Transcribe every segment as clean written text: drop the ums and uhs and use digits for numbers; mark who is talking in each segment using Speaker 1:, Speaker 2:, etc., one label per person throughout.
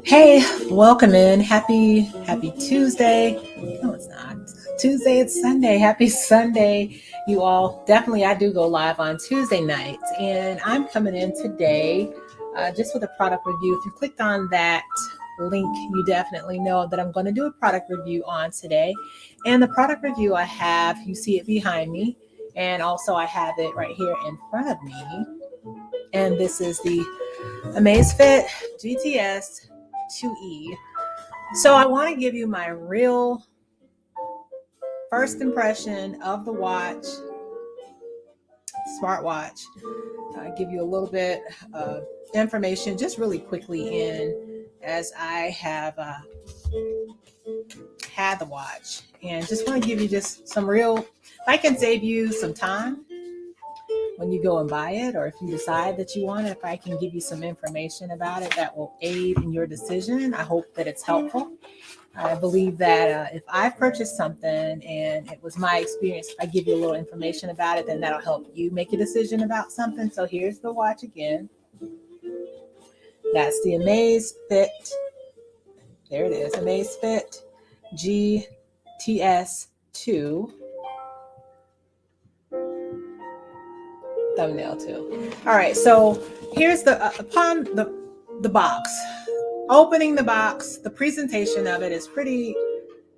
Speaker 1: Hey, welcome in. Happy Tuesday. No, it's not. Tuesday, it's Sunday. Happy Sunday. You all, definitely, I do go live on Tuesday nights. And I'm coming in today just with a product review. If you clicked on that link, you definitely know that I'm going to do a product review on today. And the product review I have, you see it behind me. And also, I have it right here in front of me. And this is the Amazifit GTS 2E. So I want to give you my real first impression of the watch, smartwatch. Give you a little bit of information just really quickly in as I have had the watch, and just want to give you just some real, if I can save you some time when you go and buy it, or if you decide that you want it, if I can give you some information about it that will aid in your decision, I hope that it's helpful. I believe that if I've purchased something and it was my experience, if I give you a little information about it, then that'll help you make a decision about something. So here's the watch again. That's the Amazfit. There it is, Amazfit GTS 2. Thumbnail too. All right, so here's the upon the box. Opening the box, the presentation of it is pretty,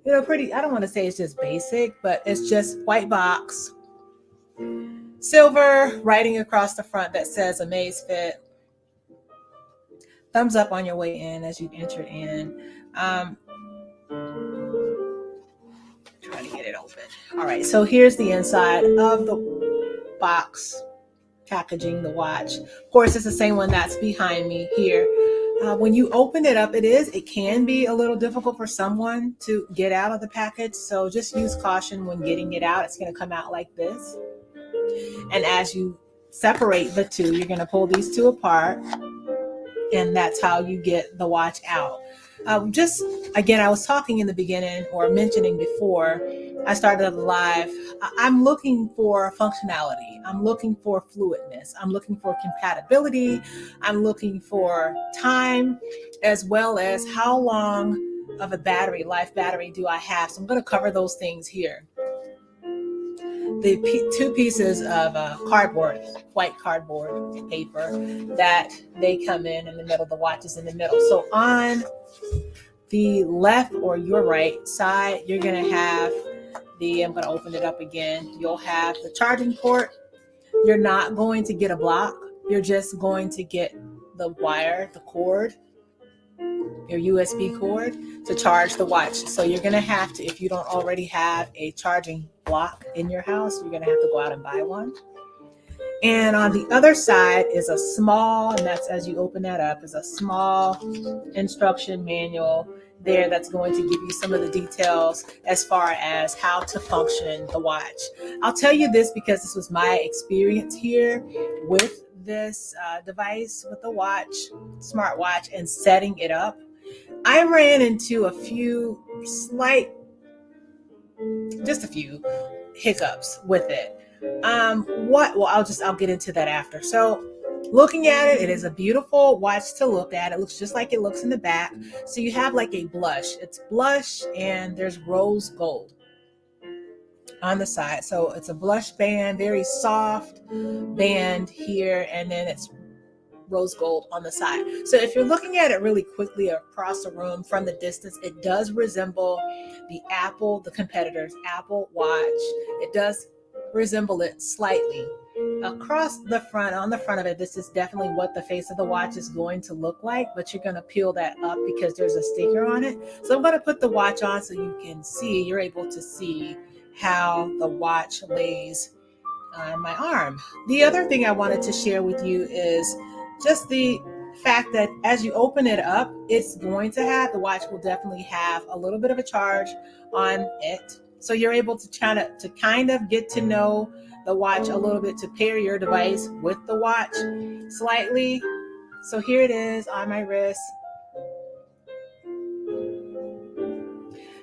Speaker 1: I don't want to say it's just basic, but it's just white box, silver writing across the front that says Amazfit. Thumbs up on your way in as you enter in. Trying to get it open. All right, so here's the inside of the box packaging the watch. Of course, it's the same one that's behind me here. When you open it up, it can be a little difficult for someone to get out of the package. So just use caution when getting it out. It's going to come out like this. And as you separate the two, you're going to pull these two apart. And that's how you get the watch out. Just again, I was talking in the beginning or mentioning before I started the live, I'm looking for functionality. I'm looking for fluidness. I'm looking for compatibility. I'm looking for time, as well as how long of a life battery do I have. So I'm going to cover those things here. The two pieces of cardboard, white cardboard paper that they come in the middle, the watch is in the middle. So on the left or your right side, you're going to have I'm going to open it up again. You'll have the charging port. You're not going to get a block. You're just going to get the wire, the cord, your USB cord to charge the watch. So you're going to have to, if you don't already have a charging block in your house, you're going to have to go out and buy one. And on the other side is a small, and that's as you open that up, is a small instruction manual there that's going to give you some of the details as far as how to function the watch. I'll tell you this because this was my experience here with this device, with the watch, smartwatch, and setting it up. I ran into a few hiccups with it. I'll get into that after. So looking at it, it is a beautiful watch to look at. It looks just like it looks in the back. So you have like a blush. It's blush and there's rose gold on the side. So it's a blush band, very soft band here, and then it's rose gold on the side. So if you're looking at it really quickly across the room from the distance, it does resemble the competitor's Apple Watch. It does resemble it slightly. Across the front, on the front of it, this is definitely what the face of the watch is going to look like, but you're going to peel that up because there's a sticker on it. So I'm going to put the watch on so you're able to see how the watch lays on my arm. The other thing I wanted to share with you is just the fact that as you open it up, the watch will definitely have a little bit of a charge on it. So you're able to kind of get to know the watch a little bit, to pair your device with the watch slightly. So here it is on my wrist.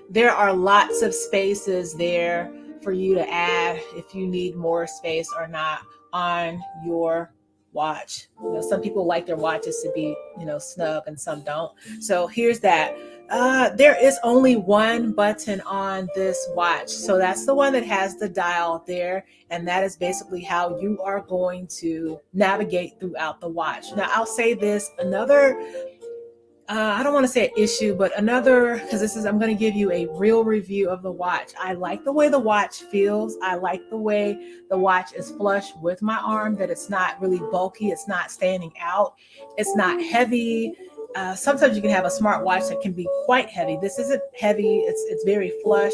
Speaker 1: There are lots of spaces there for you to add if you need more space or not on your watch. Some people like their watches to be, snug, and some don't. So here's that. There is only one button on this watch. So that's the one that has the dial there. And that is basically how you are going to navigate throughout the watch. Now, I'll say this, another I don't want to say an issue, but because I'm going to give you a real review of the watch. I like the way the watch feels. I like the way the watch is flush with my arm, that it's not really bulky. It's not standing out. It's not heavy. Sometimes you can have a smartwatch that can be quite heavy. This isn't heavy. It's very flush,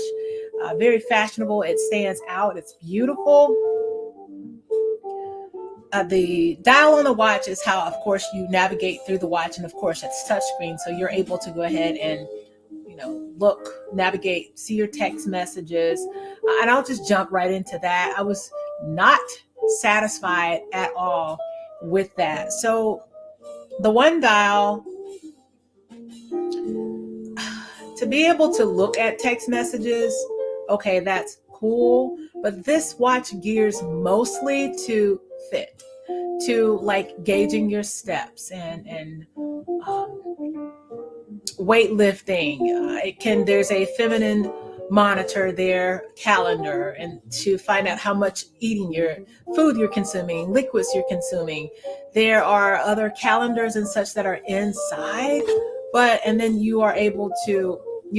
Speaker 1: very fashionable. It stands out. It's beautiful. The dial on the watch is how, of course, you navigate through the watch. And of course, it's touchscreen. So you're able to go ahead and, look, navigate, see your text messages. And I'll just jump right into that. I was not satisfied at all with that. So the one dial, to be able to look at text messages, okay, that's cool. But this watch gears mostly to fit, to like gauging your steps and weightlifting. There's a feminine monitor there, calendar, and to find out how much food you're consuming, liquids you're consuming. There are other calendars and such that are inside, and then you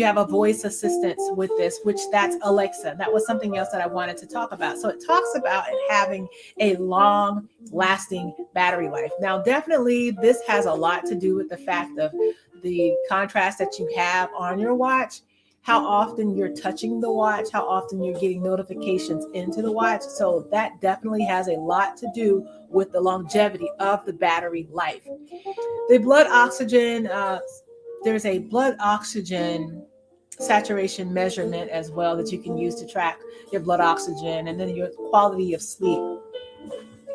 Speaker 1: have a voice assistant with this, which that's Alexa. That was something else that I wanted to talk about. So it talks about it having a long lasting battery life. Now, definitely this has a lot to do with the fact of the contrast that you have on your watch, how often you're touching the watch, how often you're getting notifications into the watch. So that definitely has a lot to do with the longevity of the battery life. The blood oxygen, there's a blood oxygen saturation measurement as well that you can use to track your blood oxygen, and then your quality of sleep.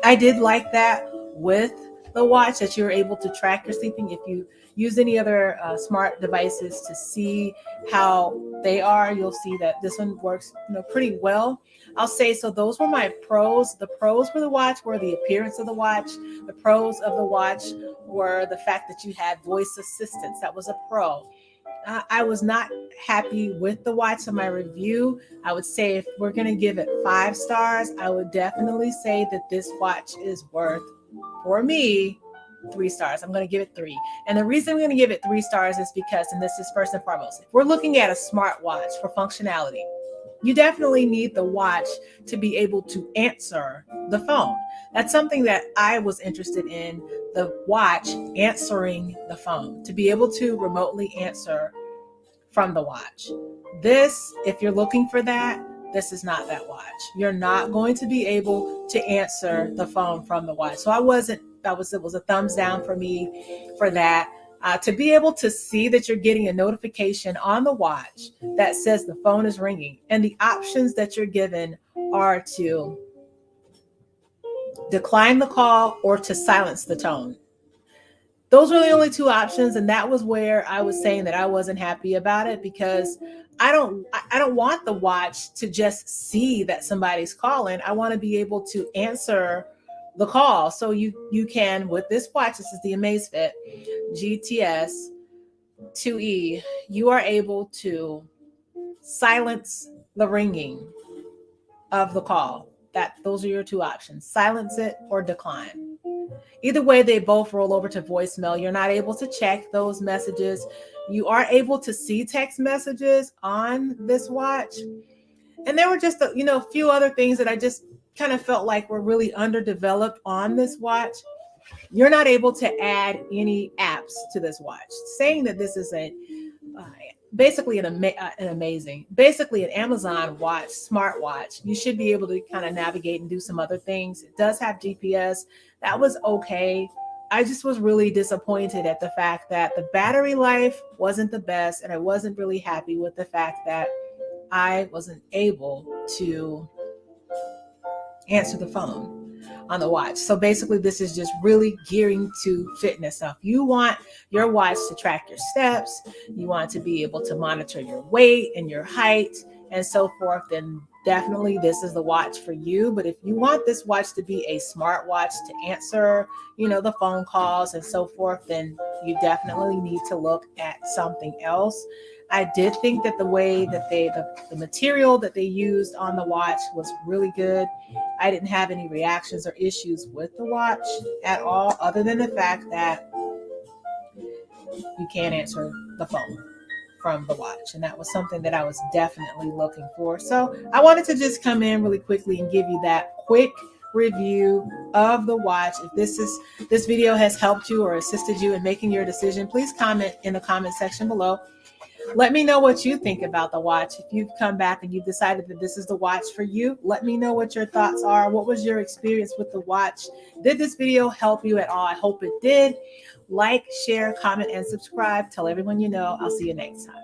Speaker 1: I did like that with the watch, that you're able to track your sleeping. If you use any other smart devices to see how they are, you'll see that this one works pretty well. I'll say, so those were my pros. The pros for the watch were the appearance of the watch. The pros of the watch were the fact that you had voice assistance. That was a pro. I was not happy with the watch. So my review, I would say, if we're going to give it 5 stars, I would definitely say that this watch is worth, for me, 3 stars. I'm going to give it 3. And the reason I'm going to give it 3 stars is because, and this is first and foremost, if we're looking at a smartwatch for functionality, you definitely need the watch to be able to answer the phone. That's something that I was interested in, the watch answering the phone, to be able to remotely answer from the watch. This, if you're looking for that, this is not that watch. You're not going to be able to answer the phone from the watch. So it was a thumbs down for me for that. To be able to see that you're getting a notification on the watch that says the phone is ringing, and the options that you're given are to decline the call or to silence the tone. Those were the only 2 options, and that was where I was saying that I wasn't happy about it, because I don't want the watch to just see that somebody's calling. I want to be able to answer the call. So you can, with this watch, this is the Amazifit GTS 2E, you are able to silence the ringing of the call. Those are your 2 options: silence it or decline. Either way, they both roll over to voicemail. You're not able to check those messages. You are able to see text messages on this watch. And there were just a few other things that I just kind of felt like were really underdeveloped on this watch. You're not able to add any apps to this watch. Saying that this is basically an Amazon watch, smartwatch, you should be able to kind of navigate and do some other things. It does have GPS. That was okay. I just was really disappointed at the fact that the battery life wasn't the best, and I wasn't really happy with the fact that I wasn't able to answer the phone on the watch. So basically, this is just really gearing to fitness. Now, if you want your watch to track your steps, you want to be able to monitor your weight and your height and so forth, then definitely this is the watch for you. But if you want this watch to be a smart watch to answer, the phone calls and so forth, then you definitely need to look at something else. I did think that the way that the material that they used on the watch was really good. I didn't have any reactions or issues with the watch at all, other than the fact that you can't answer the phone from the watch. And that was something that I was definitely looking for. So I wanted to just come in really quickly and give you that quick review of the watch. If this video has helped you or assisted you in making your decision, please comment in the comment section below. Let me know what you think about the watch. If you've come back and you've decided that this is the watch for you, let me know what your thoughts are. What was your experience with the watch? Did this video help you at all? I hope it did. Like, share, comment, and subscribe. Tell everyone you know. I'll see you next time.